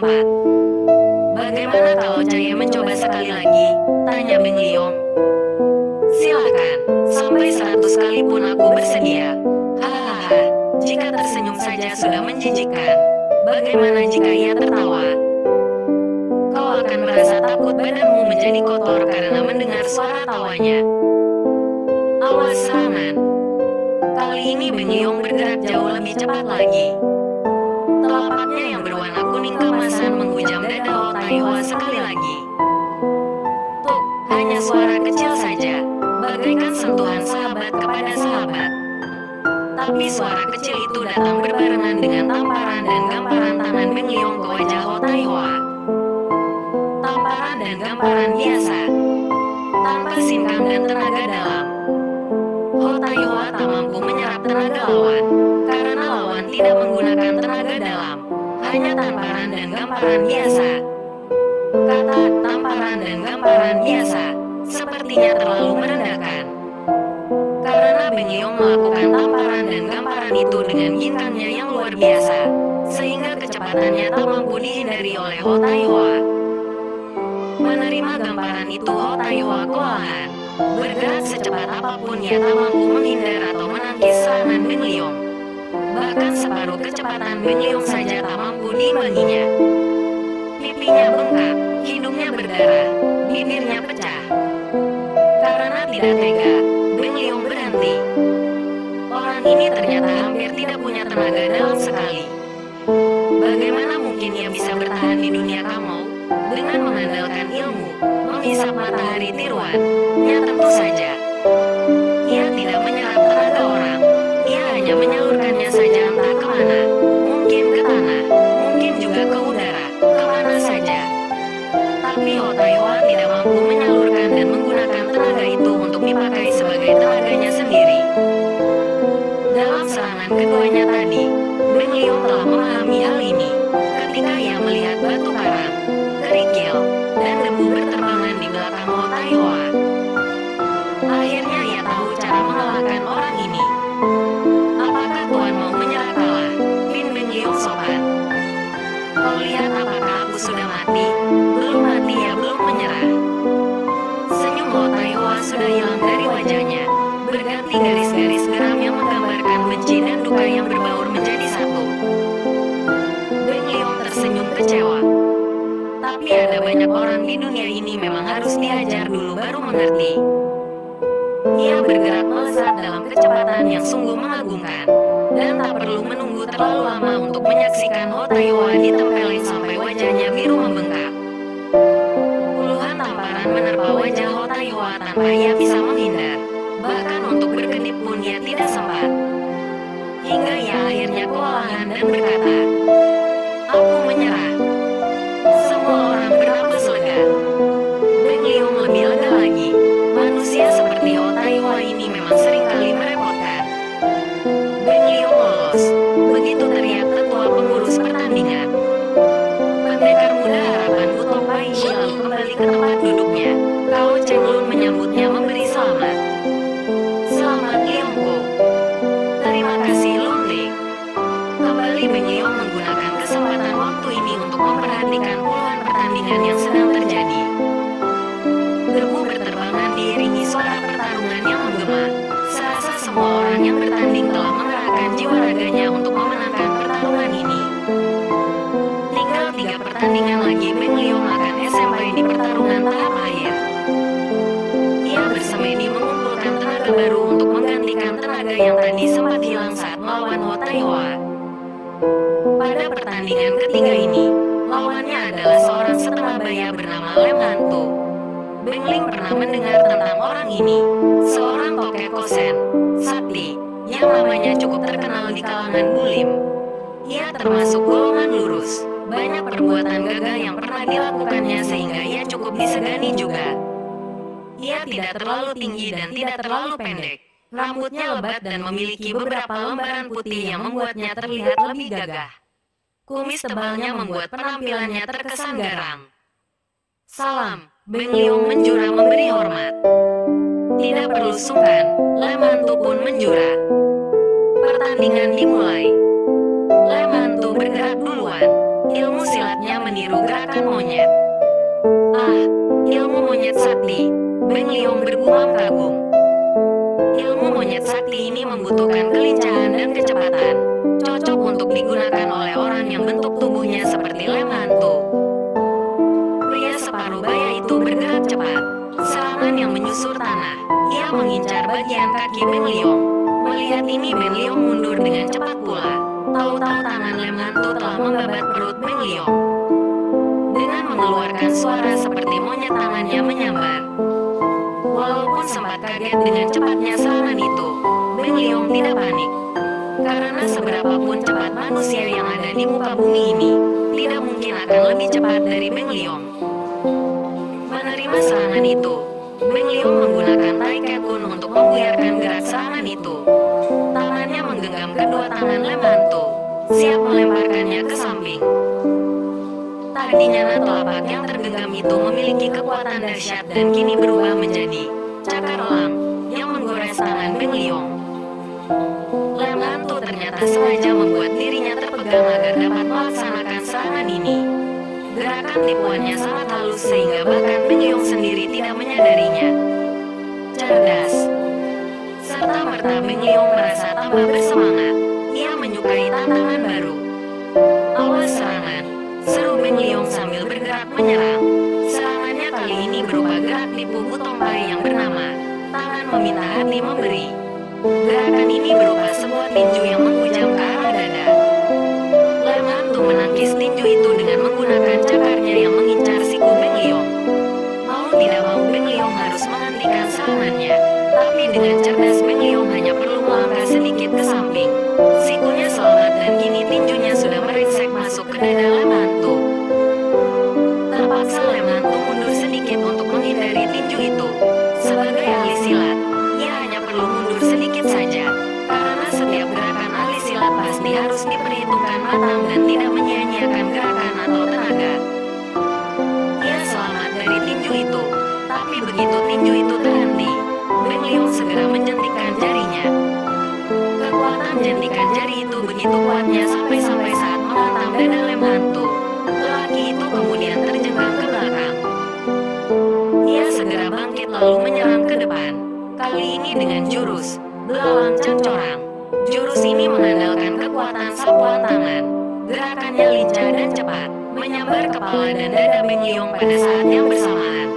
cepat. Bagaimana kalau Cahaya mencoba sekali lagi? Tanya Beng Liong. Silakan, sampai 100 kali pun aku bersedia. Hahaha, jika tersenyum saja sudah menjijikkan. Bagaimana jika ia tertawa? Kau akan merasa takut badanmu menjadi kotor karena mendengar suara tawanya. Awas serangan. Kali ini Beng Liong bergerak jauh lebih cepat lagi. Telapaknya yang berwarna kuning keemasan menghujam dada Ho Taiwa sekali lagi. Tuk, hanya suara kecil saja, bagaikan sentuhan sahabat kepada sahabat. Tapi suara kecil itu datang berbarengan dengan tamparan dan gamparan tangan Beng Liong ke wajah Ho Taiwa. Tamparan dan gamparan biasa, tanpa sinkang dan tenaga dalam. Ho Taiwa tak mampu menyerap tenaga lawan, karena lawan tidak menggunakan tenaga dalam, hanya tamparan dan gamparan biasa. Kata tamparan dan gamparan biasa sepertinya terlalu merendahkan. Karena Beng Liong melakukan tamparan dan gamparan itu dengan ginkangnya yang luar biasa, sehingga kecepatannya tak mampu dihindari oleh Ho Taiwa. Menerima gamparan itu Ho Taiwa kewalahan. Bergerak secepat apapun ia tak mampu menghindar atau menangkis serangan Beng Liong. Bahkan separuh kecepatan Beng Liong saja tak mampu diimbanginya. Pipinya bengkak, hidungnya berdarah, bibirnya pecah. Karena tidak tega, Beng Liong berhenti. Orang ini ternyata hampir tidak punya tenaga dalam sekali. Bagaimana mungkin ia bisa bertahan di dunia Kamou dengan mengandalkan ilmu menghisap matahari tiruan? Ya tentu saja. Ia tidak menyerap tenaga orang. Ia hanya menyalurkannya saja entah kemana. Mungkin ke tanah, mungkin juga ke udara, kemana saja. Tapi Ho Taiwa tidak mampu menyalurkan dan menggunakan tenaga itu untuk dipakai sebagai tenaganya sendiri. Dalam serangan keduanya tadi, Beng Liong telah memahami hal ini. Ketika ia melihat batu karang, kerikil, dan debu berterbangan di belakang Ho Taiwa. Akhirnya ia tahu cara mengalahkan orang ini. Apakah Tuan mau menyerah kalah? Pin Beng Liong sopan. Kau lihat apakah aku sudah mati? Belum mati ya belum menyerah. Senyum Ho Taiwa sudah hilang dari wajahnya. Berganti garis-garis geram yang menggambarkan benci dan duka yang berbaur menjadi satu. Beng Liong tersenyum kecewa. Tapi ada banyak orang di dunia ini memang harus diajar dulu baru mengerti. Ia bergerak melesat dalam kecepatan yang sungguh mengagumkan, dan tak perlu menunggu terlalu lama untuk menyaksikan Ho Taiwa ditempelin sampai wajahnya biru membengkak. Puluhan tamparan menerpa wajah Ho Taiwa tanpa ia bisa menghindar. Bahkan untuk berkedip pun ia tidak sempat. Hingga ia akhirnya kewalahan dan berkata, "Aku menyerah." Semua orang bernapas lega. Beng Liong lebih lega lagi. Manusia seperti Ho Taiwa ini memang seringkali merepotkan. Beng Liong lolos. Begitu teriak ketua pengurus pertandingan. Pendekar muda harapan Butok Pai lalu kembali ke tempat duduknya. Kao Cheng Lun menyambutnya memberi selamat. Selamat Liongko. Terima kasih Lunli. Kembali Beng Liong menggunakan kesempatan waktu ini untuk memperhatikan puluhan pertandingan yang sedang terjadi. Debu berterbangan diiringi suara pertarungan yang menggema. Serasa semua orang yang bertanding telah mengerahkan jiwa raganya untuk memenangkan pertarungan ini. Tinggal 3 pertandingan lagi Beng Liong akan SMP di pertarungan tahap akhir. Ia bersemedi mengumpulkan tenaga baru untuk menggantikan tenaga yang tadi sempat hilang saat melawan Ho Taiwa. Pada pertandingan ketiga ini, lawannya adalah seorang setengah baya bernama Lem Hantu. Beng Ling pernah mendengar tentang orang ini, seorang tokek kosen, sakti, yang namanya cukup terkenal di kalangan bulim. Ia termasuk golongan lurus, banyak perbuatan gagal yang pernah dilakukannya sehingga ia cukup disegani juga. Ia tidak terlalu tinggi dan tidak terlalu pendek. Rambutnya lebat dan memiliki beberapa lembaran putih yang membuatnya terlihat lebih gagah. Kumis tebalnya membuat penampilannya terkesan garang. Salam, Beng Liong menjura memberi hormat. Tidak perlu sungkan, Lem Hantu pun menjura. Pertandingan dimulai. Lem Hantu bergerak duluan. Ilmu silatnya meniru gerakan monyet. Ah, ilmu monyet sakti, Beng Liong bergumam kagum. Ilmu monyet sakti ini membutuhkan kelincahan dan kecepatan, cocok untuk digunakan oleh orang yang bentuk tubuhnya seperti lem hantu. Pria separuh baya itu bergerak cepat, serangan yang menyusur tanah. Ia mengincar bagian kaki Beng Liong. Melihat ini Beng Liong mundur dengan cepat pula. Tahu-tahu tangan lem hantu telah membabat perut Beng Liong. Dengan mengeluarkan suara seperti monyet tangannya menyambar. Walaupun sempat kaget dengan cepatnya serangan itu, Beng Liong tidak panik. Karena seberapapun cepat manusia yang ada di muka bumi ini, tidak mungkin akan lebih cepat dari Beng Liong. Menerima serangan itu, Beng Liong menggunakan tarik kun untuk membuyarkan gerak serangan itu. Tangannya menggenggam kedua tangan lem hantu, siap melemparkannya ke samping. Tadinya telapak yang tergenggam itu memiliki kekuatan dahsyat dan kini berubah menjadi cakar elang yang menggores tangan Beng Liong. Lem hantu ternyata sengaja membuat dirinya terpegang agar dapat melaksanakan serangan ini. Gerakan tipuannya sangat halus sehingga bahkan Beng Liong sendiri tidak menyadarinya. Cerdas. Serta-merta Beng Liong merasa tambah bersemangat. Ia menyukai tantangan baru. Awas serangan, seru Beng Liong sambil bergerak menyerang. Serangannya kali ini berupa gerak tipu butong pai yang bernama tangan meminta hati memberi. Gerakan ini berupa sebuah tinju yang menghujam ke arah dada. Lem hantu menangkis tinju itu dengan menggunakan cakarnya yang mengincar siku Beng Liong. Mau tidak mau Beng Liong harus menghentikan serangannya. Tapi dengan cerdas Beng Liong hanya perlu melangkah sedikit ke samping. Sikunya selamat dan kini tinjunya sudah meringsek masuk ke dada lem hantu. Terpaksa lem hantu mundur sedikit untuk menghindari tinju itu. Sebagai ahli silat, ia hanya perlu mundur sedikit saja. Karena setiap gerakan ahli silat pasti harus diperhitungkan matang dan tidak menyia-nyiakan gerakan atau tenaga. Ia selamat dari tinju itu. Tapi begitu tinju itu terhenti, Beng Liong segera menjentikkan jarinya. Kekuatan jentikan jari itu begitu kuatnya sampai saat menghantam dada lem hantu. Lelaki itu kemudian terjengkang ke belakang. Ia segera bangkit lalu menyerang ke depan. Kali ini dengan jurus belalang cancorang. Jurus ini mengandalkan kekuatan sapuan tangan. Gerakannya lincah dan cepat, menyambar kepala dan dada Beng Liong pada saat yang bersamaan.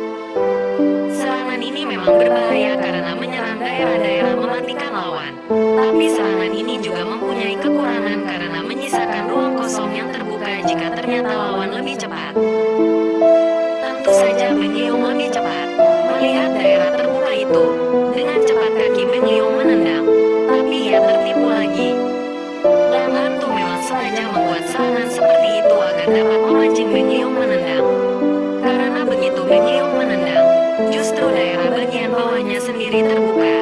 Serangan ini memang berbahaya karena menyerang daerah-daerah mematikan lawan. Tapi serangan ini juga mempunyai kekurangan karena menyisakan ruang kosong yang terbuka jika ternyata lawan lebih cepat. Tentu saja Beng Liong lebih cepat. Melihat daerah terbuka itu, dengan cepat kaki Beng Liong menendang. Tapi ia tertipu lagi. Lem hantu memang sengaja membuat serangan seperti itu agar dapat memancing Beng Liong menendang. Karena begitu Beng Liong menendang, justru daerah bagian bawahnya sendiri terbuka.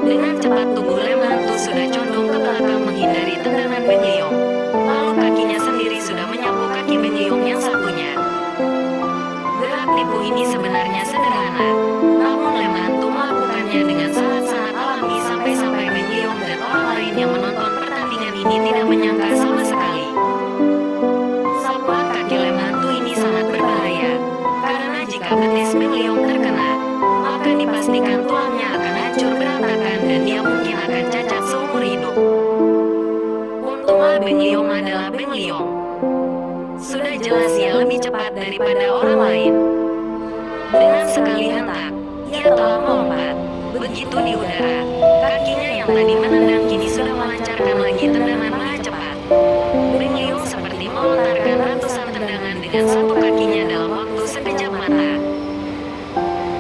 Dengan cepat tubuh lem hantu sudah condong ke belakang menghindari tendangan Beng Liong. Lalu kakinya sendiri sudah menyapu kaki Beng Liong yang satunya. Gerak tipu ini sebenarnya sederhana, namun lem hantu melakukannya dengan sangat-sangat alami sampai-sampai Beng Liong dan orang lain yang menonton pertandingan ini tidak menyangka sama sekali. Sapuan kaki lem hantu ini sangat berbahaya, karena jika betis Beng Liong terkena, maka dipastikan tulangnya akan hancur berantakan dan dia mungkin akan cacat seumur hidup. Untunglah Beng Liong adalah Beng Liong. Sudah jelas ia lebih cepat daripada orang lain. Dengan sekali hentak, ia telah melompat. Begitu di udara, kakinya yang tadi menendang kini sudah melancarkan lagi tendangan maha cepat. Beng Liong seperti melontarkan ratusan tendangan dengan satu kakinya dalam waktu sekejap mata.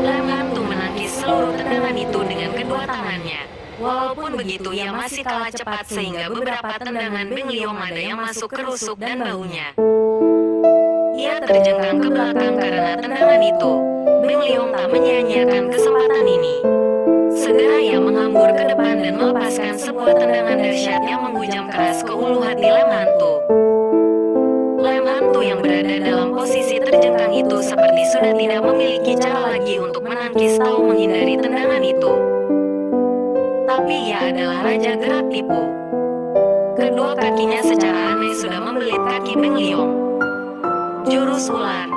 Lem hantu menangkis seluruh tendangan itu dengan kedua tangannya. Walaupun begitu ia masih kalah cepat sehingga beberapa tendangan Beng Liong ada yang masuk ke rusuk dan bahunya. Ia terjengkang ke belakang karena tendangan itu. Beng Liong tak menyia-nyiakan kesempatan ini. Segera ia menghambur ke depan dan melepaskan sebuah tendangan dahsyat yang menghujam keras ke ulu hati lem hantu. Lem hantu yang berada dalam posisi terjengkang itu seperti sudah tidak memiliki cara lagi untuk menangkis atau menghindari tendangan itu. Tapi ia adalah raja gerak tipu. Kedua kakinya secara aneh sudah membelit kaki Beng Liong. jurus ular.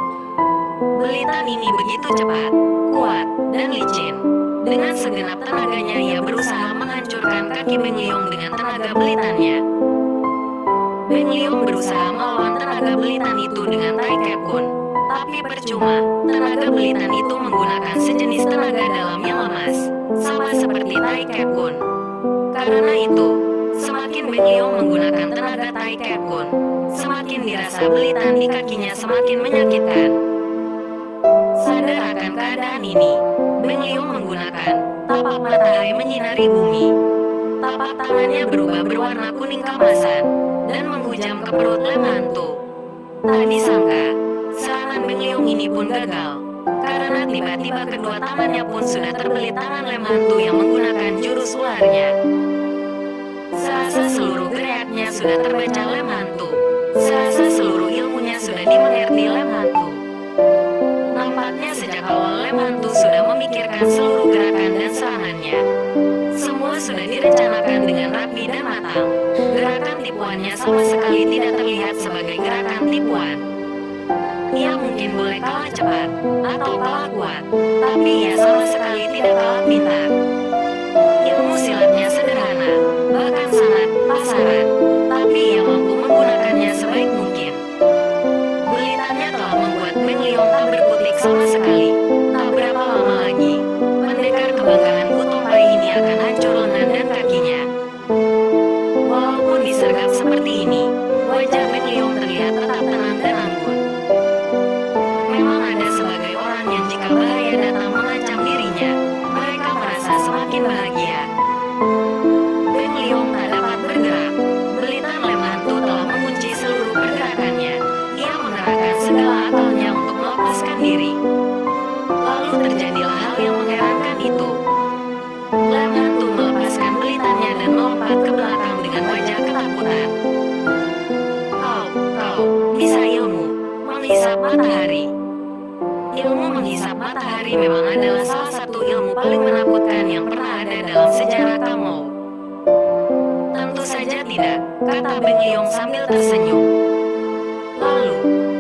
Belitan ini begitu cepat, kuat, dan licin. Dengan segenap tenaganya ia berusaha menghancurkan kaki Beng Liong dengan tenaga belitannya. Beng Liong berusaha melawan tenaga belitan itu dengan Tai Kep Kun. Tapi percuma, tenaga belitan itu menggunakan sejenis tenaga dalam yang lemas, sama seperti Tai Kep Kun. Karena itu, semakin Beng Liong menggunakan tenaga Tai Kep Kun, semakin dirasa belitan di kakinya semakin menyakitkan. Sadar akan keadaan ini, Beng Liong menggunakan tapak matahari menyinari bumi. Tapak tangannya berubah berwarna kuning keemasan dan menghujam ke perut Lem Hantu. Tak disangka, serangan Beng Liong ini pun gagal, karena tiba-tiba kedua tangannya pun sudah terbelit tangan Lem Hantu yang menggunakan jurus ularnya. Serasa seluruh geraknya sudah terbaca Lem Hantu, serasa seluruh ilmunya sudah dimengerti Lem Hantu. Nampaknya sejak awal Lem Hantu sudah memikirkan seluruh gerakan dan serangannya. Semua sudah direncanakan dengan rapi dan matang. Gerakan tipuannya sama sekali tidak terlihat sebagai gerakan tipuan. Ia mungkin boleh kalah cepat atau kalah kuat, tapi ia sama sekali tidak kalah pintar. Ilmu silatnya sederhana, bahkan sangat pasaran, tapi ia mampu menggunakannya sebaik mungkin. Belitannya telah membuat Beng Liong tak berkutik sama sekali. Tak berapa lama lagi, pendekar kebanggaan Utompai ini akan hancur lengan dan kakinya. Walaupun disergap seperti ini, wajah Beng Liong terlihat tetap tenang dan anggun. Memang ada sebagai orang yang jika bahaya datang mengancam dirinya, mereka merasa semakin bahagia. Beng Liong tak dapat bergerak. Belitan Lem Hantu telah mengunci seluruh pergerakannya. Ia mengerahkan segala akalnya untuk melepaskan diri. Lalu terjadilah hal yang mengherankan itu. Lem Hantu melepaskan belitannya dan melompat ke belakang dengan wajah ketakutan. Kau, bisa ilmu menghisap matahari. Ilmu menghisap matahari memang adalah salah satu ilmu paling menakutkan yang pernah ada dalam sejarah Kamou. Tentu saja tidak, kata Beng Liong sambil tersenyum.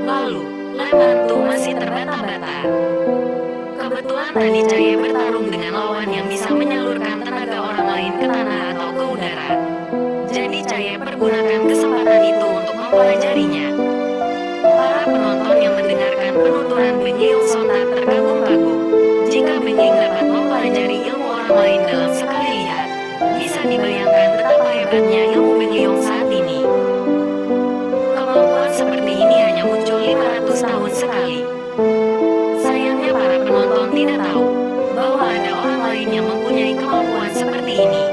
Lalu, Lem Hantu masih terbata-bata. Kebetulan tadi Caye bertarung dengan lawan yang bisa menyalurkan tenaga orang lain ke tanah atau ke udara. Jadi Caye pergunakan kesempatan itu untuk mempelajarinya. Para penonton yang mendengarkan penuturan Beng Liong sontak terkagum-kagum. Jika Beng Liong dapat mempelajari ilmu orang lain dalam sekali lihat, bisa dibayangkan betapa hebatnya ilmu Beng Liong saat ini. Kemampuan seperti ini hanya muncul 500 tahun sekali. Sayangnya para penonton tidak tahu bahwa ada orang lain yang mempunyai kemampuan seperti ini.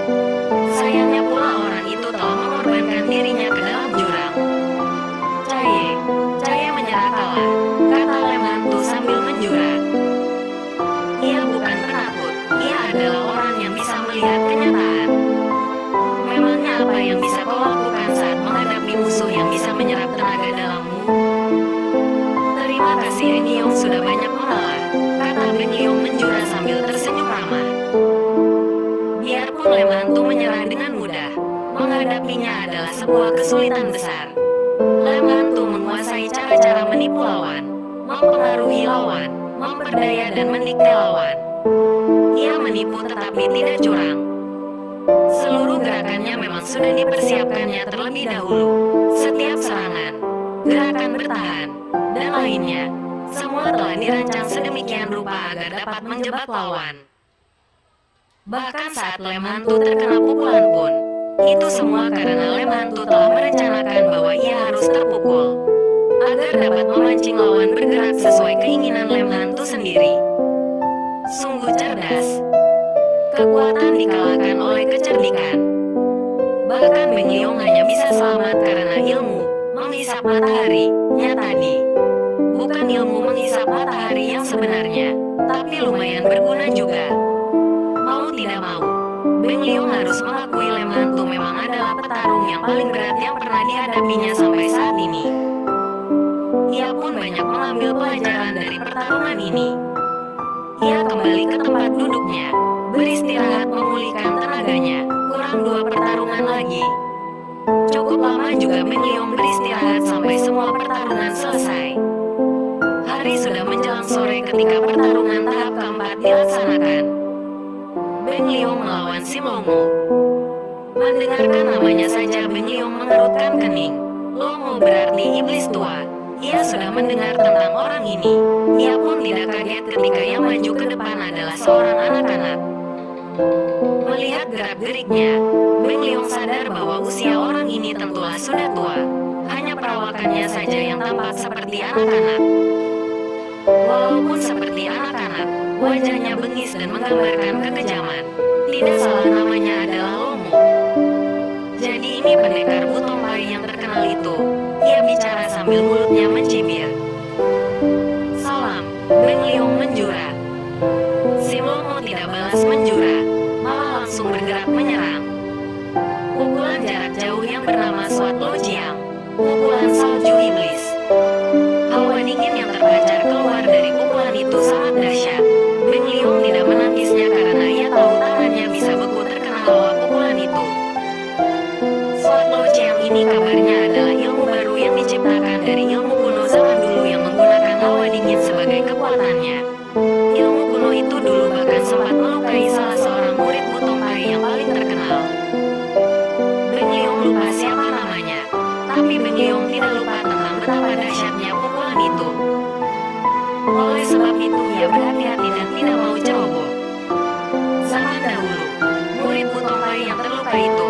Sayangnya pula orang itu telah mengorbankan dirinya ke dalam jurang. Caye menyerah kalah, kata Lem Hantu sambil menjura. Ia bukan penakut, ia adalah orang yang bisa melihat kenyataan. Memangnya apa yang bisa kau lakukan saat menghadapi musuh yang bisa menyerap tenaga dalammu? Terima kasih Eng Liong sudah banyak mengalah, kata Beng Liong menjura sambil tersenyum ramah. Biarpun Lem Hantu menyerah dengan mudah, menghadapinya adalah sebuah kesulitan besar. Lem Hantu menguasai cara-cara menipu lawan, mempengaruhi lawan, memperdaya dan mendikte lawan. Ia menipu tetapi tidak curang. Seluruh gerakannya memang sudah dipersiapkannya terlebih dahulu. Setiap serangan, gerakan bertahan, dan lainnya, semua telah dirancang sedemikian rupa agar dapat menjebak lawan. Bahkan saat Lem Hantu terkena pukulan pun, itu semua karena Lem Hantu telah merencanakan bahwa ia harus terpukul, agar dapat memancing lawan bergerak sesuai keinginan Lem Hantu sendiri. Sungguh cerdas. Kekuatan dikalahkan oleh kecerdikan. Bahkan Beng Liong hanya bisa selamat karena ilmu menghisap matahari-nya tadi. Bukan ilmu menghisap matahari yang sebenarnya, tapi lumayan berguna juga. Mau tidak mau, Beng Liong harus mengakui Lem Hantu memang adalah petarung yang paling berat yang pernah dihadapinya sampai saat ini. Ia pun banyak mengambil pelajaran dari pertarungan ini. Ia kembali ke tempat duduknya, beristirahat memulihkan tenaganya. Kurang 2 pertarungan lagi. Cukup lama juga Beng Liong beristirahat sampai semua pertarungan selesai. sampai ketika pertarungan tahap keempat dilaksanakan. Beng Liong melawan Sim Longo. Mendengarkan namanya saja Beng Liong mengerutkan kening. Longo berarti iblis tua. Ia sudah mendengar tentang orang ini. Ia pun tidak kaget ketika yang maju ke depan adalah seorang anak-anak. Melihat gerak-geriknya, Beng Liong sadar bahwa usia orang ini tentulah sudah tua. Hanya perawakannya saja yang tampak seperti anak-anak. Walaupun seperti anak-anak, wajahnya bengis dan menggambarkan kekejaman. Tidak salah namanya adalah Longo. Jadi ini pendekar Butong Pai yang terkenal itu. Ia bicara sambil mulutnya mencibir. Salam, Beng Liong menjura. Sim Longo tidak balas menjura, malah langsung bergerak menyerang. Pukulan jarak jauh yang bernama Swat Lo Jiang. Pukulan salju iblis. Hawa dingin yang terpancar keluar dari pukulan itu sangat dahsyat. Beng Liong tidak menangisnya karena ia tahu tangannya bisa beku terkena hawa pukulan itu. Swat Lo Jiang ini kabarnya adalah ilmu baru yang diciptakan dari ilmu kuno zaman dulu yang menggunakan hawa dingin sebagai kekuatannya. Ilmu kuno itu dulu bahkan sempat melukai salah seorang murid Butong Pai yang paling terkenal. Beng Liong lupa siapa namanya, tapi Beng Liong tidak lupa tentang betapa dahsyatnya pukulan itu. Oleh sebab itu ia berhati-hati dan tidak mau ceroboh. Zaman dahulu, murid Butong Pai yang terluka itu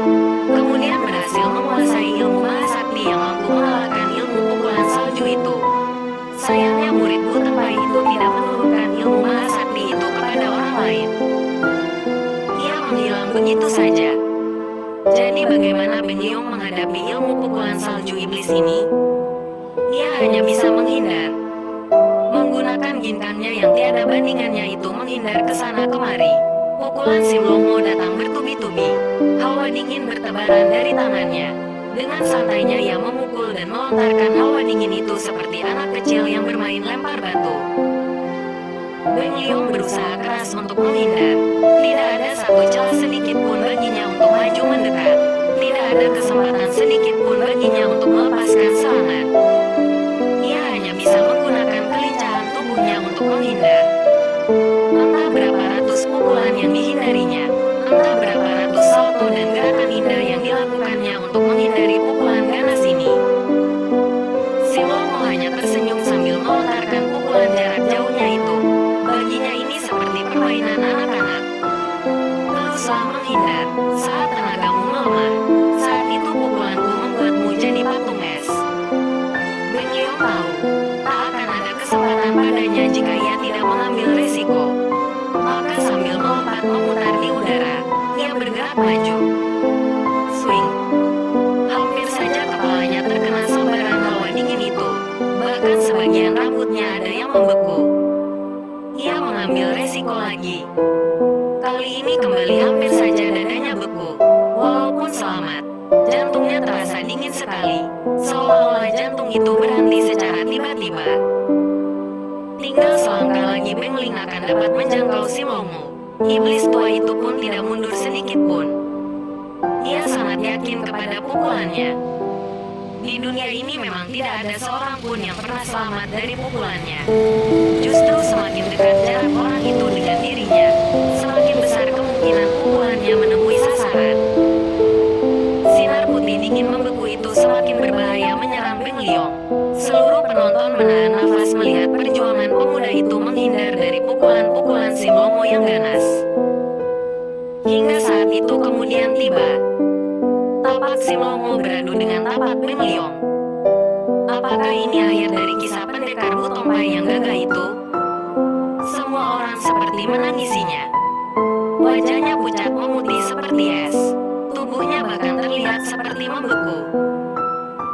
kemudian berhasil menguasai ilmu mahasakti yang mampu mengalahkan ilmu pukulan salju itu. Sayangnya murid Butong Pai itu tidak menurunkan ilmu mahasakti itu kepada orang lain. Ia menghilang begitu saja. Jadi bagaimana Beng Liong menghadapi ilmu pukulan salju iblis ini? Ia hanya bisa menghindar. Menggunakan ginkannya yang tiada bandingannya itu menghindar ke sana kemari. Pukulan Sim Longo datang bertubi-tubi. Hawa dingin bertebaran dari tangannya. Dengan santainya ia memukul dan melontarkan hawa dingin itu seperti anak kecil yang bermain lempar batu. Beng Liong berusaha keras untuk menghindar. Tidak ada satu celah sedikit pun baginya untuk maju mendekat. Tidak ada kesempatan sedikit pun baginya untuk melepaskan serangan. Ia hanya bisa menggunakan kelincahan tubuhnya untuk menghindar. Entah berapa ratus pukulan yang dihindarinya, entah berapa ratus salto dan gerakan indah yang dilakukannya untuk menghindari pukulan ganas ini. Sim Longo hanya tersenyum sambil melontarkan pukulan jarak jauhnya itu. Baginya ini seperti permainan anak-anak. Teruslah menghindar, saat tenagamu melemah. Saat itu pukulanku membuatmu jadi patung es. Beng Liong tahu, tak akan ada kesempatan padanya jika ia tidak mengambil resiko. Maka sambil melompat memutar di udara, ia bergerak maju. Swing. Hampir saja kepalanya terkena sambaran hawa dingin itu. Bahkan sebagian rambutnya ada yang membeku. Ia mengambil resiko lagi. Kali ini kembali hampir saja dadanya beku. Walaupun selamat, jantungnya terasa dingin sekali. Seolah-olah jantung itu berhenti secara tiba-tiba. Tinggal selangkah lagi Beng Ling akan dapat menjangkau Sim Longo. Iblis tua itu pun tidak mundur sedikit pun. Ia sangat yakin kepada pukulannya. Di dunia ini memang tidak ada seorang pun yang pernah selamat dari pukulannya. Justru semakin dekat jarak orang itu dengan dirinya, semakin besar kemungkinan pukulannya menemui sasaran. Sinar putih dingin membeku itu semakin berbahaya menyerang Beng Liong. Seluruh penonton menahan nafas melihat perjuangan pemuda itu menghindar dari pukulan-pukulan Sim Longo yang ganas. Hingga saat itu kemudian tiba. Tapak Sim Longo beradu dengan tapak Beng Liong. Apakah ini akhir dari kisah pendekar Butong Pai yang gagah itu? Semua orang seperti menangisinya. Wajahnya pucat memutih seperti es. Tubuhnya bahkan terlihat seperti membeku.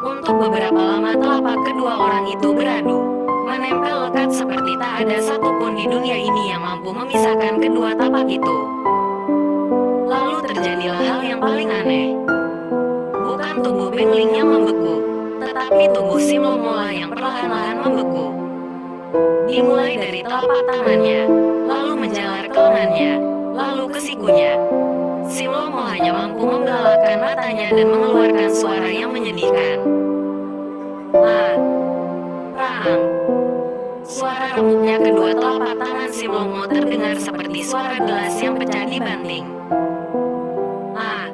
Untuk beberapa lama telapak kedua orang itu beradu, menempel lekat seperti tak ada satupun di dunia ini yang mampu memisahkan kedua tapak itu. Lalu terjadilah hal yang paling aneh. Bukan tubuh Beng Ling yang membeku, tetapi tubuh Sim Longo lah yang perlahan-lahan membeku. Dimulai dari telapak tangannya, lalu menjalar ke lengannya, lalu ke sikunya. Sim Longo hanya mampu membelalakan matanya dan mengeluarkan suara yang menyedihkan. Ah, Raang. Suara remuknya kedua telapak tangan si Longo terdengar seperti suara gelas yang pecah di banting. Ah,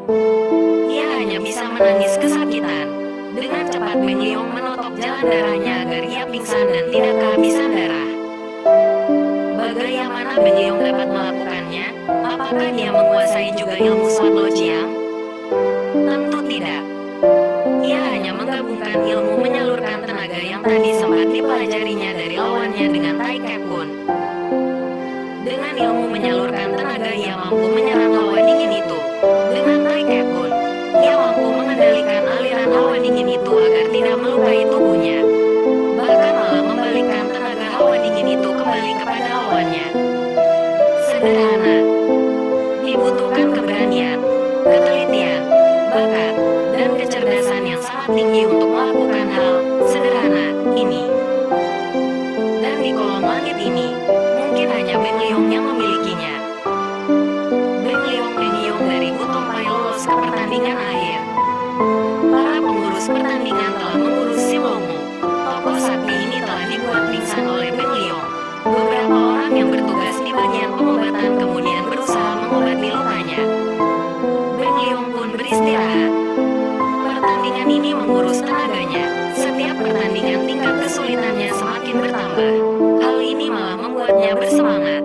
ia hanya bisa menangis kesakitan. Dengan cepat Beng Liong menotok jalan darahnya agar ia pingsan dan tidak kehabisan darah. Bagaimana Beng Liong dapat melakukannya? Apakah dia menguasai juga ilmu Swat Lo Jiang? Tentu tidak. Ia hanya menggabungkan ilmu menyalurkan tenaga yang tadi sempat dipelajarinya dari lawannya dengan Tai Kek Kun. Dengan ilmu menyalurkan tenaga ia mampu menyerang hawa dingin itu. Dengan Tai Kek Kun, ia mampu mengendalikan aliran hawa dingin itu agar tidak melukai tubuhnya. Bahkan malah membalikkan tenaga hawa dingin itu kembali kepada lawannya. Sederhana. Dibutuhkan keberanian, ketelitian, bakat, dan kecerdasan yang sangat tinggi untuk melakukan hal sederhana ini. Dan di kolom langit ini, mungkin hanya Beng Liong yang memilikinya. Beng Liong dari Butong Pai lolos ke pertandingan akhir. Para pengurus pertandingan telah mengurus si Longo. Tokoh sakti ini telah dibuat pingsan oleh Beng Liong. Beberapa orang yang bertugas di bagian pengobatan kemudian berusaha mengobati lukanya. Beng Liong pun beristirahat. Pertandingan ini menguras tenaganya. Setiap pertandingan tingkat kesulitannya semakin bertambah. Hal ini malah membuatnya bersemangat.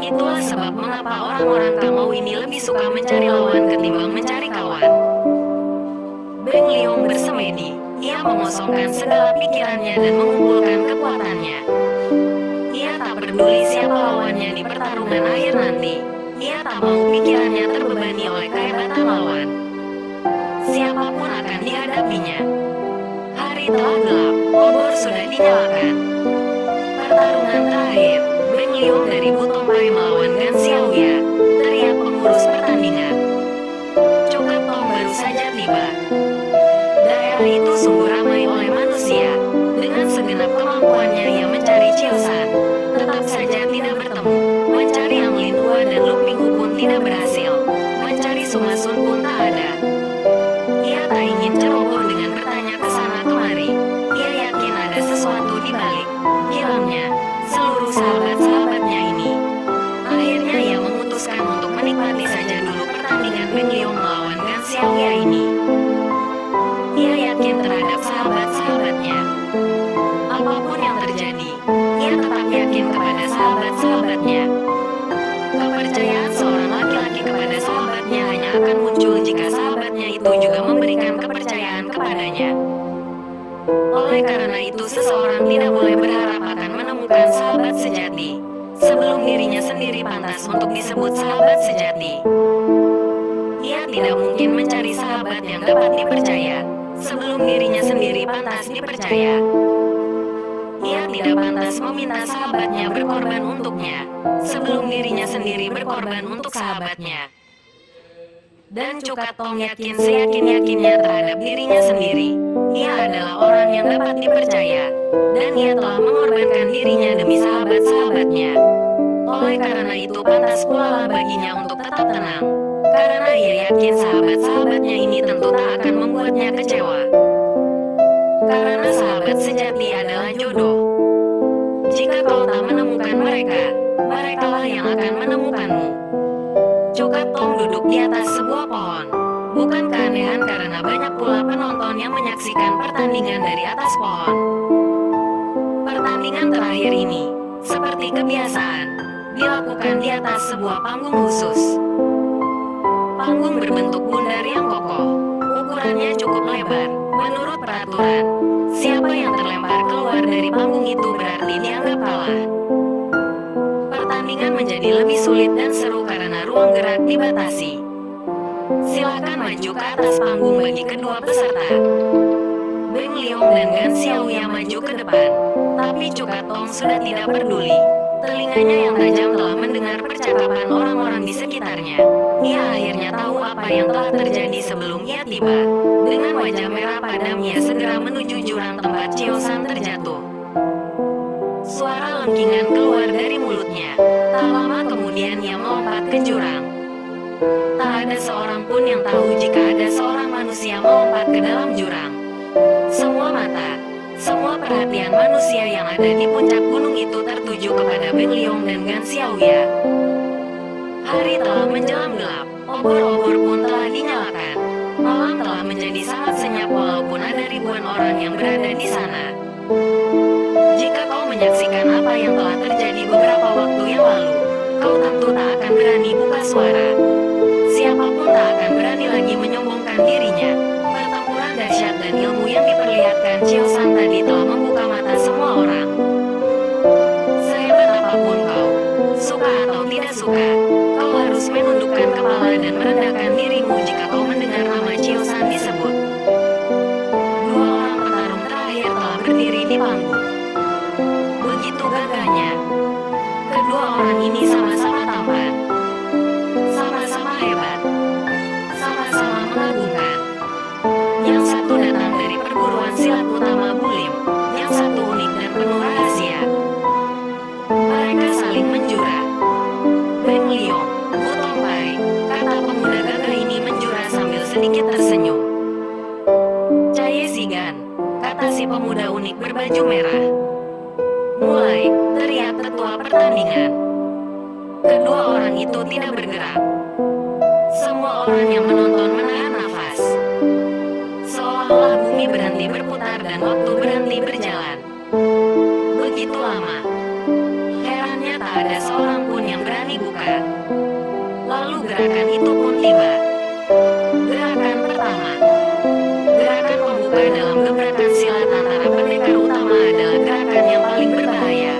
Itulah sebab mengapa orang-orang Kamau ini lebih suka mencari lawan ketimbang mencari kawan. Beng Liong bersemedi. Ia mengosongkan segala pikirannya dan mengumpulkan kekuatannya. Ia tak peduli siapa lawannya di pertarungan akhir nanti. Ia tak mau pikirannya terbebani oleh kehebatan lawan. Siapapun akan dihadapinya. Hari telah gelap, obor sudah dinyalakan. Pertarungan terakhir, Beng Liong dari Butong Pai melawan Gan Xiaoya, teriak pengurus pertandingan. Cukat Tong baru saja tiba. Daerah itu sungguh ramai oleh manusia. Dengan segenap kemampuannya ia mencari Chiao San, tetap saja tidak bertemu. Mencari Ang Lin Hua dan Lu Pinghu pun tidak berhasil. Mencari Suma Sun pun tak ada. Ia tak ingin ceroboh dengan bertanya ke sana kemari. Ia yakin ada sesuatu di balik hilangnya seluruh sahabat-sahabatnya ini. Akhirnya ia memutuskan untuk menikmati saja dulu pertandingan Beng Liong melawan Gan Xiaoya ini. Ia yakin terhadap sahabat-sahabatnya. Apapun yang terjadi, ia tetap yakin kepada sahabat-sahabatnya. Kepercayaan seorang laki-laki kepada sahabatnya hanya akan muncul jika sahabatnya itu juga memberikan kepercayaan kepadanya. Oleh karena itu seseorang tidak boleh berharap akan menemukan sahabat sejati sebelum dirinya sendiri pantas untuk disebut sahabat sejati. Ia tidak mungkin mencari sahabat yang dapat dipercaya sebelum dirinya sendiri pantas dipercaya. Ia tidak pantas meminta sahabatnya berkorban untuknya sebelum dirinya sendiri berkorban untuk sahabatnya. Dan Cukat Tong yakin seyakin-yakinnya terhadap dirinya sendiri. Ia adalah orang yang dapat dipercaya, dan ia telah mengorbankan dirinya demi sahabat-sahabatnya. Oleh karena itu pantas pula baginya untuk tetap tenang, karena ia yakin sahabat-sahabatnya ini tentu tak akan membuatnya kecewa. Karena sahabat sejati adalah jodoh. Jika kau tak menemukan mereka, merekalah yang akan menemukanmu. Cukat Tong duduk di atas sebuah pohon. Bukan keanehan karena banyak pula penonton yang menyaksikan pertandingan dari atas pohon. Pertandingan terakhir ini, seperti kebiasaan, dilakukan di atas sebuah panggung khusus. Panggung berbentuk bundar yang kokoh. Ukurannya cukup lebar. Menurut peraturan, siapa yang terlempar keluar dari panggung itu berarti dianggap kalah. Pertandingan menjadi lebih sulit dan seru karena ruang gerak dibatasi. Silakan maju ke atas panggung bagi kedua peserta. Beng Liong dan Gan Xiaoya maju ke depan, tapi Cukat Tong sudah tidak peduli. Telinganya yang tajam telah mendengar percakapan orang-orang di sekitarnya. Ia akhirnya tahu apa yang telah terjadi sebelum ia tiba. Dengan wajah merah padam ia segera menuju jurang tempat Chiao San terjatuh. Suara lengkingan keluar dari mulutnya. Tak lama kemudian ia melompat ke jurang. Tak ada seorang pun yang tahu jika ada seorang manusia melompat ke dalam jurang. Semua mata, semua Semua perhatian manusia yang ada di puncak gunung itu tertuju kepada Beng Liong dan Gan Xiaoya. Hari telah menjelang gelap, obor-obor pun telah dinyalakan. Malam telah menjadi sangat senyap walaupun ada ribuan orang yang berada di sana. Jika kau menyaksikan apa yang telah terjadi beberapa waktu yang lalu, kau tentu tak akan berani buka suara. Siapapun tak akan berani lagi menyombongkan dirinya. Pertempuran dahsyat dan ilmu yang diperlihatkan Xiao San tadi telah membuka mata semua orang. Sehebat apapun kau, suka atau tidak suka, kau harus menundukkan kepala dan merendahkan dirimu jika kau mendengar nama Xiao San disebut. Dua orang petarung terakhir telah berdiri di panggung. Begitu gagahnya. Kedua orang ini sama-sama tampan, sama-sama hebat, sama-sama mengagumkan. Yang satu datang dari perguruan silat utama Bulim, yang satu unik dan penuh rahasia. Mereka saling menjura. Beng Liong, Bu Tongpai, kata pemuda gagah ini menjura sambil sedikit tersenyum. Caye Sigan, kata si pemuda unik berbaju merah. Mulai, teriak ketua pertandingan. Kedua orang itu tidak bergerak. Semua orang yang menonton menahan nafas. Seolah-olah bumi berhenti berputar dan waktu berhenti berjalan. Begitu lama. Herannya tak ada seorang pun yang berani buka. Lalu gerakan itu pun tiba. Gerakan pertama. Gerakan pembuka dalam gebrakan silat antara pendekar utama adalah gerakan yang paling berbahaya.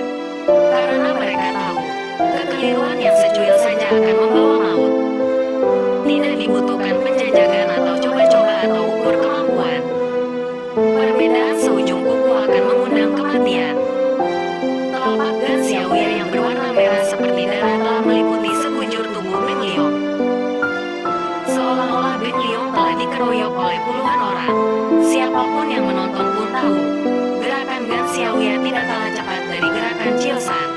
Karena mereka tahu, kekeliruan yang secuil saja akan membawa maut. Tidak dibutuhkan penjajakan atau coba-coba atau ukur kemampuan. Perbedaan seujung kuku akan mengundang kematian. Telapak Gan Xiaoya yang berwarna merah seperti darah telah meliputi sekujur tubuh Beng Liong. Seolah-olah Beng Liong telah dikeroyok oleh puluhan orang. Siapapun yang menonton pun tahu, gerakan Gan Xiaoya tidak kalah cepat dari gerakan Xiao San.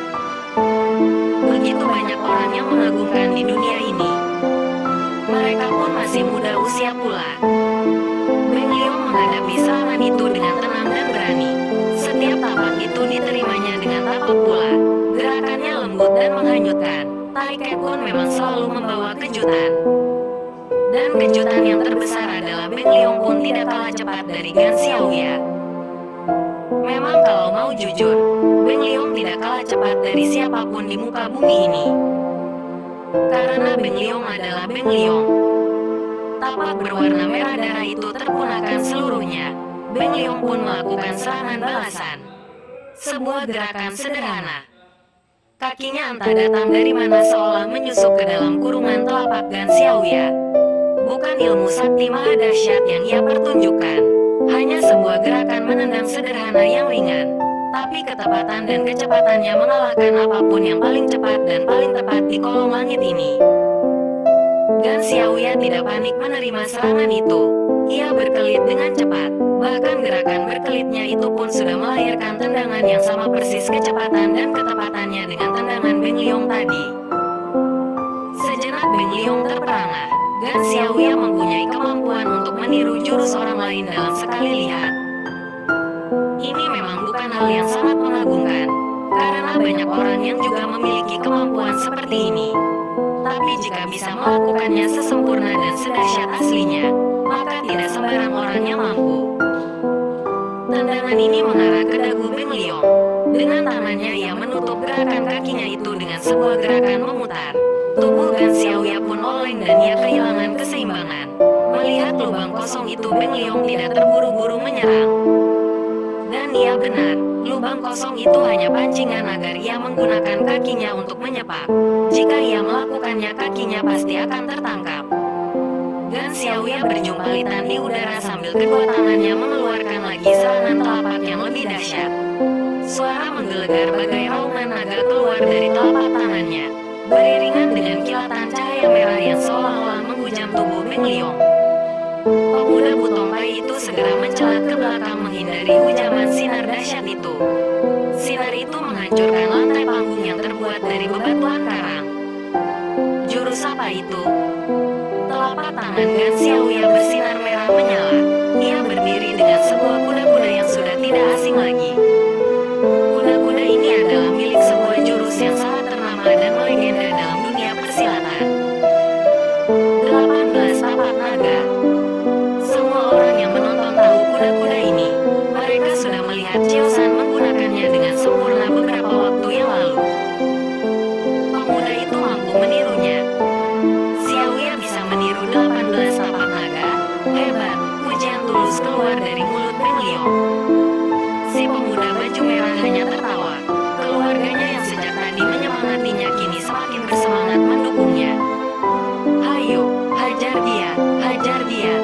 Begitu banyak orang yang mengagumkan di dunia ini. Mereka pun masih muda usia pula. Beng Liong menghadapi serangan itu dengan tenang dan berani. Setiap tapak itu diterimanya dengan tapak pula. Gerakannya lembut dan menghanyutkan. Tai Ke pun memang selalu membawa kejutan. Dan kejutan yang terbesar adalah Beng Liong pun tidak kalah cepat dari Gan Xiaoya. Memang kalau mau jujur, Beng Liong tidak kalah cepat dari siapapun di muka bumi ini. Karena Beng Liong adalah Beng Liong. Tapak berwarna merah darah itu terpunahkan seluruhnya. Beng Liong pun melakukan serangan balasan. Sebuah gerakan sederhana. Kakinya entah datang dari mana seolah menyusup ke dalam kurungan telapak Gan Xiaoya. Bukan ilmu sakti maha dahsyat yang ia pertunjukkan. Hanya sebuah gerakan menendang sederhana yang ringan. Tapi ketepatan dan kecepatannya mengalahkan apapun yang paling cepat dan paling tepat di kolong langit ini. Gan Xiaoya tidak panik menerima serangan itu. Ia berkelit dengan cepat. Bahkan gerakan berkelitnya itu pun sudah melahirkan tendangan yang sama persis kecepatan dan ketepatannya dengan tendangan Beng Liong tadi. Sejenak Beng Liong terperangah. Gan Xiaoya mempunyai kemampuan untuk meniru jurus orang lain dalam sekali lihat. Ini memang bukan hal yang sangat mengagumkan, karena banyak orang yang juga memiliki kemampuan seperti ini. Tapi jika bisa melakukannya sesempurna dan sedahsyat aslinya, maka tidak sembarang orang yang mampu. Tendangan ini mengarah ke dagu Beng Liong. Dengan tangannya ia menutup gerakan kakinya itu dengan sebuah gerakan memutar. Tubuh Gan Xiaoya pun oleng dan ia kehilangan keseimbangan. Melihat lubang kosong itu Beng Liong tidak terburu-buru menyerang. Dan ia benar, lubang kosong itu hanya pancingan agar ia menggunakan kakinya untuk menyepak. Jika ia melakukannya kakinya pasti akan tertangkap. Gan Xiaoya berjumpalitan di udara sambil kedua tangannya mengeluarkan lagi serangan telapak yang lebih dahsyat. Suara menggelegar bagai raungan naga keluar dari telapak tangannya, beriringan dengan kilatan cahaya merah yang seolah-olah menghujam tubuh Beng Liong. Pemuda Bu Tongpai itu segera mencelat ke belakang menghindari hujaman sinar dahsyat itu. Sinar itu menghancurkan lantai panggung yang terbuat dari bebatuan karang. Jurus apa itu? Telapak tangan Gan Xiaoya bersinar merah menyala. Ia berdiri dengan sebuah kuda-kuda yang sudah tidak asing lagi. berbaju merah hanya tertawa. Keluarganya yang sejak tadi menyemangatinya kini semakin bersemangat mendukungnya. "Hayo, hajar dia, hajar dia."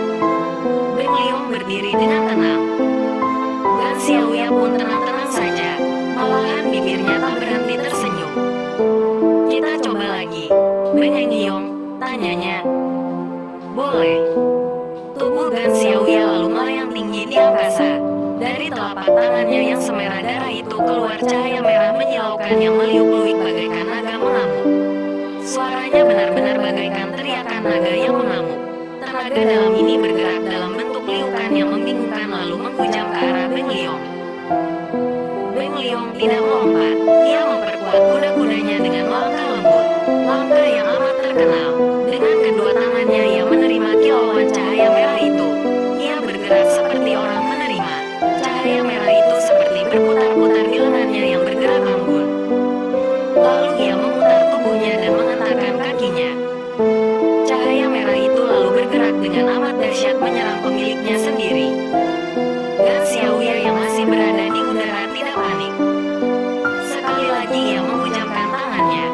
Beng Liong berdiri dengan tenang. Gan Xiaoya pun tenang-tenang saja, malahan bibirnya tak berhenti tersenyum. "Kita coba lagi, Beng Liong," tanyanya. "Boleh." Tubuh Gan Xiaoya lalu melayang tinggi di angkasa. Dari telapak tangannya yang semerah darah itu keluar cahaya merah menyilaukan yang meliuk-liuk bagaikan naga mengamuk. Suaranya benar-benar bagaikan teriakan naga yang mengamuk. Tenaga dalam ini bergerak dalam bentuk liukan yang membingungkan lalu menghujam ke arah Beng Liong. Beng Liong tidak melompat, ia memperkuat kuda-kudanya dengan langkah lembut, langkah yang amat terkenal. Dengan kedua tangannya ia menerima kilauan cahaya merah itu. Ia bergerak seperti orang menerima. Cahaya merah itu seperti berputar-putar di lengannya yang bergerak anggun. Lalu ia memutar tubuhnya dan mengentarkan kakinya. Cahaya merah itu lalu bergerak dengan amat dahsyat menyerang pemiliknya sendiri. Gan Xiaoya yang masih berada di udara tidak panik. Sekali lagi ia menghujamkan tangannya.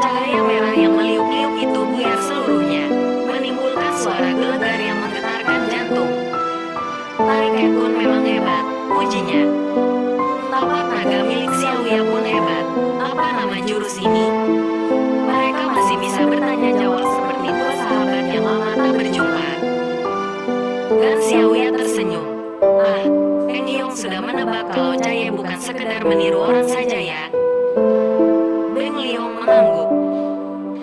Cahaya merah yang meliuk-liuk itu buyar seluruhnya, menimbulkan suara gelegar yang menggetarkan jantung. Tai Kekun memang hebat, pujinya. Tapak naga milik Xiaoya pun hebat. Apa nama jurus ini? Mereka masih bisa bertanya jawab seperti dua sahabat yang lama tak berjumpa. Gan Xiaoya tersenyum. "Ah, Beng Liong sudah menebak kalau Caye bukan sekedar meniru orang saja ya." Beng Liong mengangguk.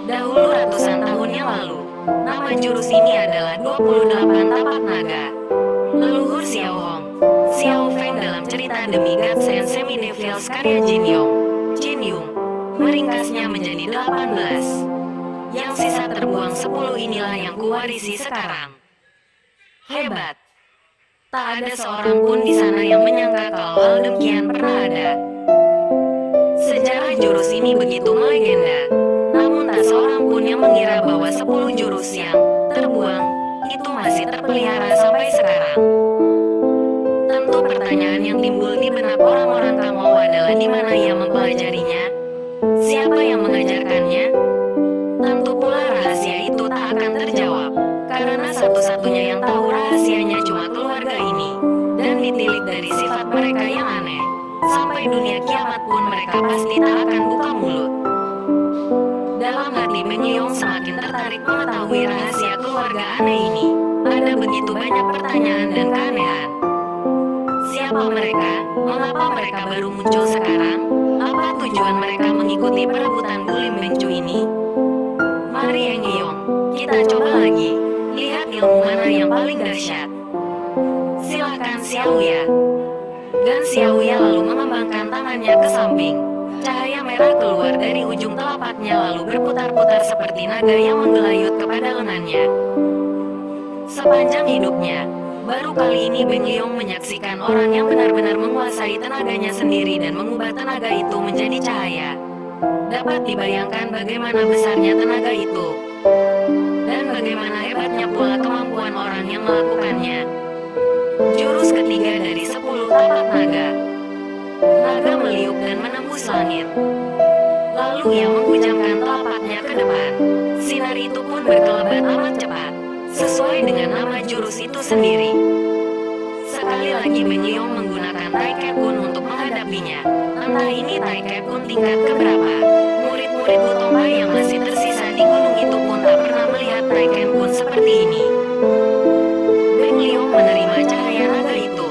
Dahulu ratusan tahun yang lalu, nama jurus ini adalah 28 tapak naga. Leluhur Xiao Hong, Xiao Feng dalam cerita demi Gods and Semi-Devils karya Jin Yung, meringkasnya menjadi 18. Yang sisa terbuang 10 inilah yang kuwarisi sekarang. Hebat. Tak ada seorang pun di sana yang menyangka kalau hal demikian pernah ada. Sejarah jurus ini begitu melegenda. Namun tak seorang pun yang mengira bahwa 10 jurus yang terbuang itu masih terpelihara sampai sekarang. Tentu pertanyaan yang timbul di benak orang-orang Kamou adalah di mana ia mempelajarinya? Siapa yang mengajarkannya? Tentu pula rahasia itu tak akan terjawab, karena satu-satunya yang tahu rahasianya cuma keluarga ini, dan ditilik dari sifat mereka yang aneh. Sampai dunia kiamat pun mereka pasti tak akan buka mulut. Dalam hati Beng Liong semakin tertarik mengetahui rahasia keluarga aneh ini. Ada begitu banyak pertanyaan dan keanehan. Siapa mereka? Mengapa mereka baru muncul sekarang? Apa tujuan mereka mengikuti perebutan Bulim Bengcu ini? Mari Beng Liong, kita coba lagi. Lihat ilmu mana yang paling dahsyat. Silakan Xiaoya. Gan Xiaoya lalu mengembangkan tangannya ke samping. Cahaya merah keluar dari ujung telapaknya lalu berputar-putar seperti naga yang menggelayut kepada lengannya. Sepanjang hidupnya, baru kali ini Beng Liong menyaksikan orang yang benar-benar menguasai tenaganya sendiri dan mengubah tenaga itu menjadi cahaya. Dapat dibayangkan bagaimana besarnya tenaga itu. Dan bagaimana hebatnya pula kemampuan orang yang melakukannya. Jurus ketiga dari 10 tapak naga. Naga meliuk dan menembus langit. Lalu ia menghujamkan telapaknya ke depan. Sinar itu pun berkelebat amat cepat, sesuai dengan nama jurus itu sendiri. Sekali lagi Beng Liong menggunakan Tai Kekun untuk menghadapinya. Entah ini Tai Kekun tingkat keberapa. Murid-murid Butombai yang masih tersisa di gunung itu pun tak pernah melihat Tai Kekun seperti ini. Beng Liong menerima cahaya naga itu,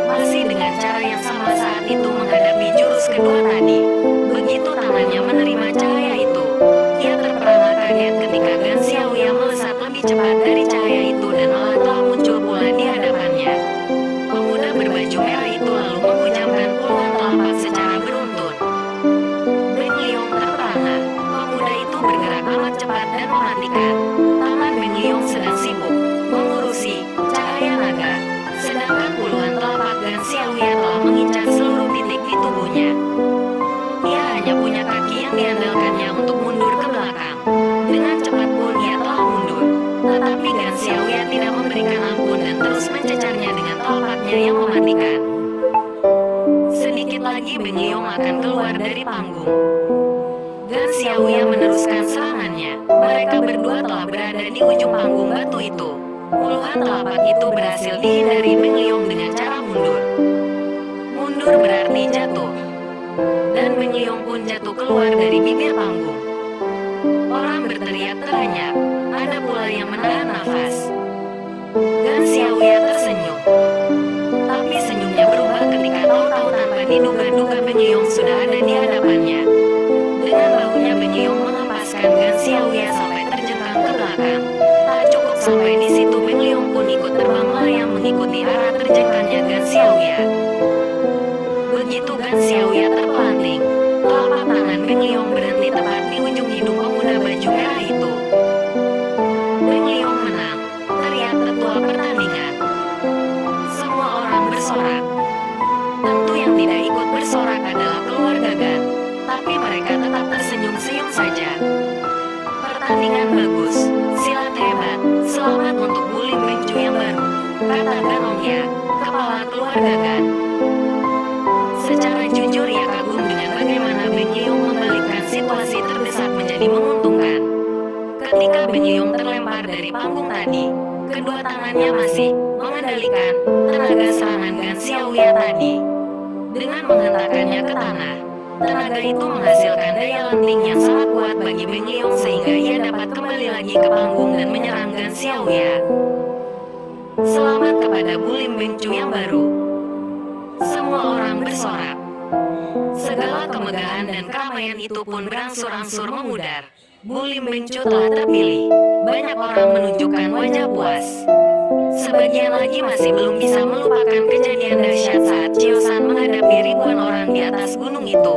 masih dengan cara yang sama saat itu menghadapi jurus kedua tadi. Begitu tangannya menerima cahaya itu, ia terperangah kaget ketika Gan Xiaoya melesat lebih cepat dari cahaya itu dan malah telah muncul pula di hadapannya. Pemuda berbaju merah itu lalu menghujamkan puluhan telapak secara beruntun. Beng Liong terperangah. Pemuda itu bergerak amat cepat dan mematikan. Tangan Beng Liong sedang sibuk sedikit lagi Bengyong akan keluar dari panggung. Gan Xiaoya meneruskan serangannya. Mereka berdua telah berada di ujung panggung batu itu. Puluhan telapak itu berhasil dihindari Bengyong dengan cara mundur. Mundur berarti jatuh. Dan Bengyong pun jatuh keluar dari bibir panggung. Orang berteriak terhenyak. Ada pula yang menahan nafas. Gan Xiaoya tersenyum. Tapi senyumnya berubah ketika tahu-tahu tanpa diduga-duga Bengyong sudah ada di hadapannya. Dengan bahunya Bengyong mengempaskan Gan Xiaoya sampai terjengkang ke belakang. Tak cukup sampai di situ Bengyong pun ikut terbang melayang mengikuti arah terjengkangnya Gan Xiaoya. Begitu Gan Xiaoya terpelanting, telapak tangan Bengyong berhenti tepat di ujung hidung pemuda baju merah itu. Bengyong menang, teriak ketua pertandingan. Semua orang bersorak. Tentu yang tidak ikut bersorak adalah keluarga Gan, tapi mereka tetap tersenyum-senyum saja. Pertandingan bagus, silat hebat, selamat untuk Bu Lim Bengcu yang baru, kata Gan Ongya, kepala keluarga Gan. Secara jujur ia kagum dengan bagaimana Bengyong membalikkan situasi terdesak menjadi menguntungkan. Ketika Bengyong terlempar dari panggung tadi, kedua tangannya masih mengendalikan tenaga serangan Gan Xiaoya tadi. Dengan menghentakkannya ke tanah, tenaga itu menghasilkan daya lenting yang sangat kuat bagi Bengyong sehingga ia dapat kembali lagi ke panggung dan menyerang Gan Xiaoya. Selamat kepada Bu Lim Bengcu yang baru. Semua orang bersorak. Segala kemegahan dan keramaian itu pun berangsur-angsur memudar. Bu Lim Bengcu telah terpilih. Banyak orang menunjukkan wajah puas. Sebagian lagi masih belum bisa melupakan kejadian dahsyat saat Chiosan menghadapi ribuan orang di atas gunung itu.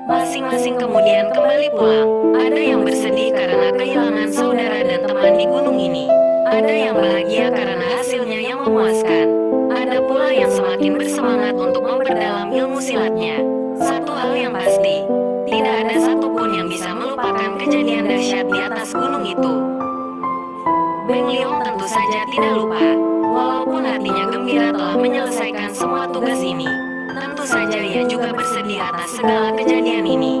Masing-masing kemudian kembali pulang. Ada yang bersedih karena kehilangan saudara dan teman di gunung ini. Ada yang bahagia karena hasilnya yang memuaskan. Ada pula yang semakin bersemangat untuk memperdalam ilmu silatnya. Satu hal yang pasti, tidak ada satupun yang bisa melupakan kejadian dahsyat di atas gunung itu. Bengyong tentu saja tidak lupa. Walaupun hatinya gembira telah menyelesaikan semua tugas ini, tentu saja ia juga bersedih atas segala kejadian ini.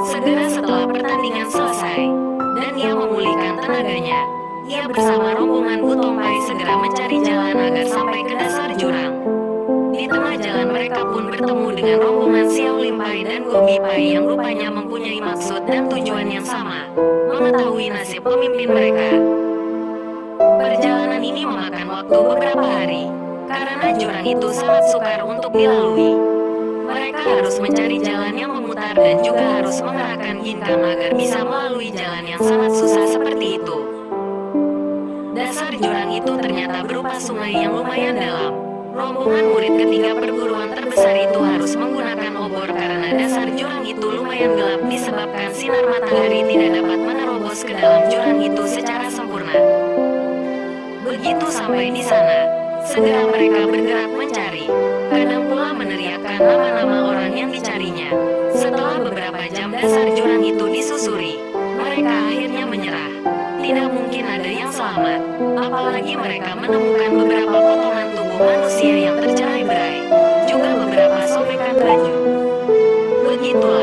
Segera setelah pertandingan selesai, dan ia memulihkan tenaganya, ia bersama rombongan Bu Tongpai segera mencari jalan agar sampai ke dasar jurang. Di tengah jalan mereka pun bertemu dengan rombongan Xiao Lim Pai dan Gobi Pai yang rupanya mempunyai maksud dan tujuan yang sama, mengetahui nasib pemimpin mereka. Perjalanan ini memakan waktu beberapa hari, karena jurang itu sangat sukar untuk dilalui. Mereka harus mencari jalan yang memutar dan juga harus mengerahkan ginkang agar bisa melalui jalan yang sangat susah seperti itu. Dasar jurang itu ternyata berupa sungai yang lumayan dalam. Rombongan murid ketiga perguruan terbesar itu harus menggunakan obor karena dasar jurang itu lumayan gelap disebabkan sinar matahari tidak dapat menerobos ke dalam jurang itu secara sempurna. Begitu sampai di sana, segera mereka bergerak mencari. Kadang pula meneriakkan nama-nama orang yang dicarinya. Setelah beberapa jam dasar jurang itu disusuri, mereka akhirnya menyerah. Tidak mungkin ada yang selamat, apalagi mereka menemukan beberapa potongan tubuh manusia yang tercerai-berai, juga beberapa sobekan baju. Begitulah.